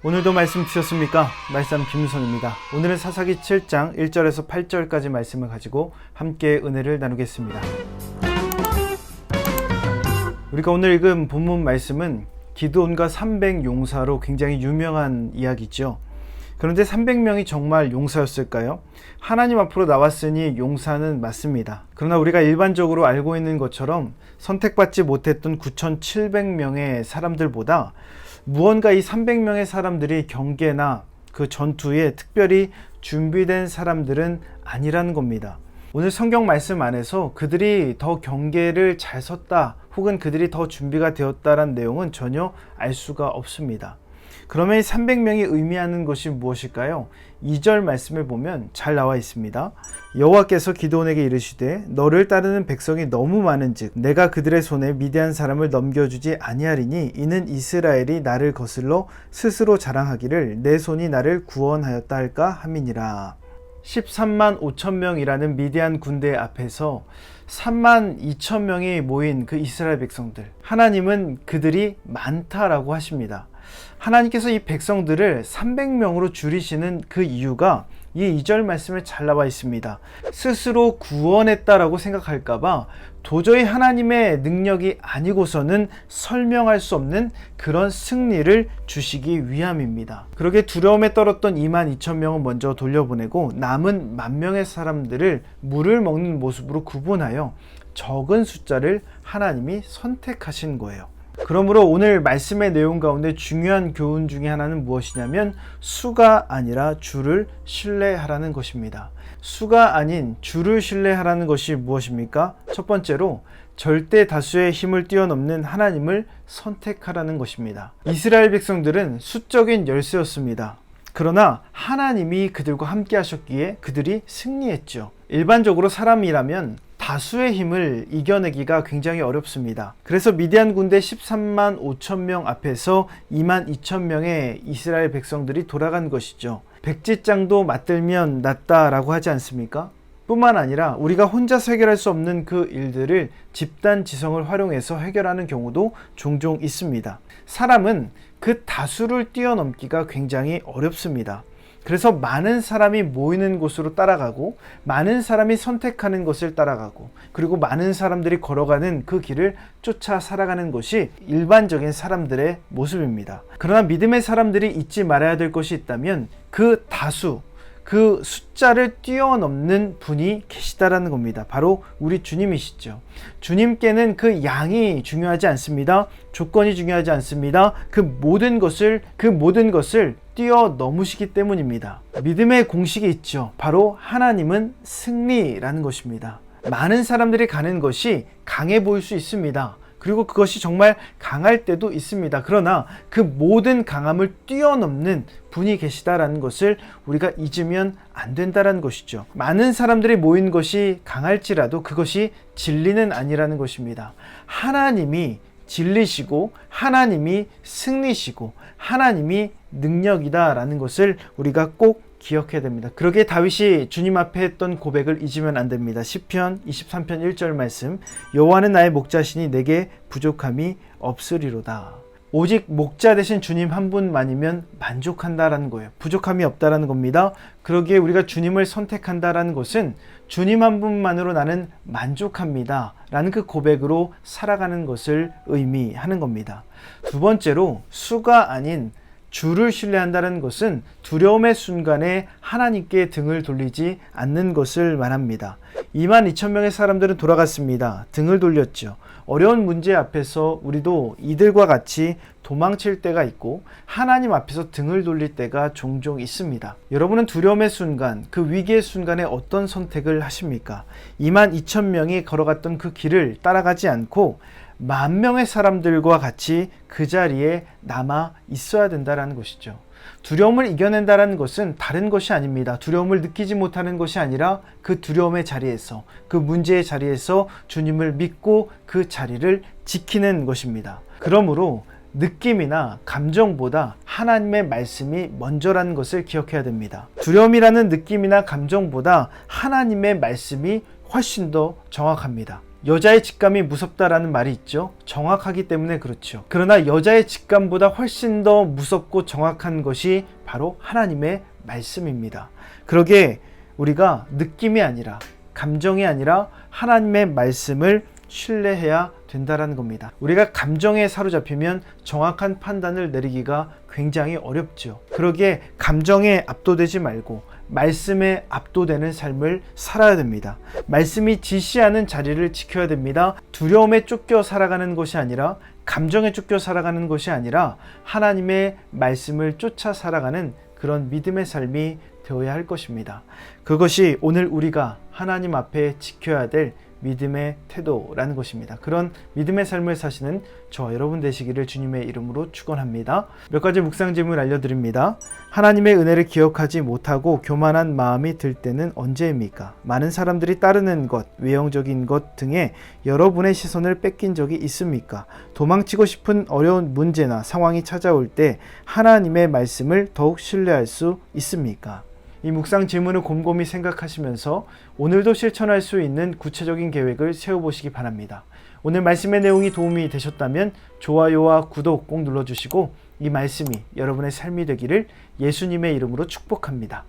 오늘도 말씀 주셨습니까? 말씀 김유성입니다. 오늘은 사사기 7장 1절에서 8절까지 말씀을 가지고 함께 은혜를 나누겠습니다. 우리가 오늘 읽은 본문 말씀은 기드온과 300용사로 굉장히 유명한 이야기죠. 그런데 300명이 정말 용사였을까요? 하나님 앞으로 나왔으니 용사는 맞습니다. 그러나 우리가 일반적으로 알고 있는 것처럼 선택받지 못했던 9,700명의 사람들보다 무언가 이 300명의 사람들이 경계나 그 전투에 특별히 준비된 사람들은 아니라는 겁니다. 오늘 성경 말씀 안에서 그들이 더 경계를 잘 섰다 혹은 그들이 더 준비가 되었다라는 내용은 전혀 알 수가 없습니다. 그러면 이 300명이 의미하는 것이 무엇일까요? 2절 말씀을 보면 잘 나와 있습니다. 여호와께서 기드온에게 이르시되 너를 따르는 백성이 너무 많은즉 내가 그들의 손에 미디안 사람을 넘겨주지 아니하리니 이는 이스라엘이 나를 거슬러 스스로 자랑하기를 내 손이 나를 구원하였다 할까 함이니라. 13만 5천 명이라는 미디안 군대 앞에서 3만 2천 명이 모인 그 이스라엘 백성들, 하나님은 그들이 많다라고 하십니다. 하나님께서 이 백성들을 300명으로 줄이시는 그 이유가 이 2절 말씀에 잘 나와 있습니다. 스스로 구원했다라고 생각할까봐 도저히 하나님의 능력이 아니고서는 설명할 수 없는 그런 승리를 주시기 위함입니다. 그러게 두려움에 떨었던 2만 2천 명은 먼저 돌려보내고 남은 10,000명의 사람들을 물을 먹는 모습으로 구분하여 적은 숫자를 하나님이 선택하신 거예요. 그러므로 오늘 말씀의 내용 가운데 중요한 교훈 중에 하나는 무엇이냐면 수가 아니라 주를 신뢰하라는 것입니다. 수가 아닌 주를 신뢰하라는 것이 무엇입니까? 첫 번째로 절대 다수의 힘을 뛰어넘는 하나님을 선택하라는 것입니다. 이스라엘 백성들은 수적인 열세였습니다. 그러나 하나님이 그들과 함께 하셨기에 그들이 승리했죠. 일반적으로 사람이라면 다수의 힘을 이겨내기가 굉장히 어렵습니다. 그래서 미디안 군대 13만 5천 명 앞에서 2만 2천 명의 이스라엘 백성들이 돌아간 것이죠. 백지장도 맞들면 낫다라고 하지 않습니까? 뿐만 아니라 우리가 혼자서 해결할 수 없는 그 일들을 집단 지성을 활용해서 해결하는 경우도 종종 있습니다. 사람은 그 다수를 뛰어넘기가 굉장히 어렵습니다. 그래서 많은 사람이 모이는 곳으로 따라가고 많은 사람이 선택하는 것을 따라가고 그리고 많은 사람들이 걸어가는 그 길을 쫓아 살아가는 것이 일반적인 사람들의 모습입니다. 그러나 믿음의 사람들이 잊지 말아야 될 것이 있다면 그 다수, 그 숫자를 뛰어넘는 분이 계시다라는 겁니다. 바로 우리 주님이시죠. 주님께는 그 양이 중요하지 않습니다. 조건이 중요하지 않습니다. 그 모든 것을 뛰어넘으시기 때문입니다. 믿음의 공식이 있죠. 바로 하나님은 승리라는 것입니다. 많은 사람들이 가는 것이 강해 보일 수 있습니다. 그리고 그것이 정말 강할 때도 있습니다. 그러나 그 모든 강함을 뛰어넘는 분이 계시다라는 것을 우리가 잊으면 안 된다는 것이죠. 많은 사람들이 모인 것이 강할지라도 그것이 진리는 아니라는 것입니다. 하나님이 진리시고 하나님이 승리시고 하나님이 능력이다라는 것을 우리가 꼭 기억해야 됩니다. 그러기에 다윗이 주님 앞에 했던 고백을 잊으면 안 됩니다. 시편 23편 1절 말씀, 여호와는 나의 목자시니 내게 부족함이 없으리로다. 오직 목자 되신 주님 한 분만이면 만족한다라는 거예요. 부족함이 없다라는 겁니다. 그러기에 우리가 주님을 선택한다라는 것은 주님 한 분만으로 나는 만족합니다 라는 그 고백으로 살아가는 것을 의미하는 겁니다. 두 번째로 수가 아닌 주를 신뢰한다는 것은 두려움의 순간에 하나님께 등을 돌리지 않는 것을 말합니다. 2만 2천 명의 사람들은 돌아갔습니다. 등을 돌렸죠. 어려운 문제 앞에서 우리도 이들과 같이 도망칠 때가 있고 하나님 앞에서 등을 돌릴 때가 종종 있습니다. 여러분은 두려움의 순간, 그 위기의 순간에 어떤 선택을 하십니까? 2만 2천 명이 걸어갔던 그 길을 따라가지 않고 10,000명의 사람들과 같이 그 자리에 남아 있어야 된다는 것이죠. 두려움을 이겨낸다는 것은 다른 것이 아닙니다. 두려움을 느끼지 못하는 것이 아니라 그 두려움의 자리에서, 그 문제의 자리에서 주님을 믿고 그 자리를 지키는 것입니다. 그러므로 느낌이나 감정보다 하나님의 말씀이 먼저라는 것을 기억해야 됩니다. 두려움이라는 느낌이나 감정보다 하나님의 말씀이 훨씬 더 정확합니다. 여자의 직감이 무섭다라는 말이 있죠. 정확하기 때문에 그렇죠. 그러나 여자의 직감보다 훨씬 더 무섭고 정확한 것이 바로 하나님의 말씀입니다. 그러기에 우리가 느낌이 아니라, 감정이 아니라 하나님의 말씀을 신뢰해야 된다라는 겁니다. 우리가 감정에 사로잡히면 정확한 판단을 내리기가 굉장히 어렵죠. 그러기에 감정에 압도되지 말고 말씀에 압도되는 삶을 살아야 됩니다. 말씀이 지시하는 자리를 지켜야 됩니다. 두려움에 쫓겨 살아가는 것이 아니라, 감정에 쫓겨 살아가는 것이 아니라 하나님의 말씀을 쫓아 살아가는 그런 믿음의 삶이 되어야 할 것입니다. 그것이 오늘 우리가 하나님 앞에 지켜야 될 믿음의 태도라는 것입니다. 그런 믿음의 삶을 사시는 저와 여러분 되시기를 주님의 이름으로 축원합니다. 몇 가지 묵상 질문 알려드립니다. 하나님의 은혜를 기억하지 못하고 교만한 마음이 들 때는 언제입니까? 많은 사람들이 따르는 것, 외형적인 것 등에 여러분의 시선을 뺏긴 적이 있습니까? 도망치고 싶은 어려운 문제나 상황이 찾아올 때 하나님의 말씀을 더욱 신뢰할 수 있습니까? 이 묵상 질문을 곰곰이 생각하시면서 오늘도 실천할 수 있는 구체적인 계획을 세워보시기 바랍니다. 오늘 말씀의 내용이 도움이 되셨다면 좋아요와 구독 꼭 눌러주시고 이 말씀이 여러분의 삶이 되기를 예수님의 이름으로 축복합니다.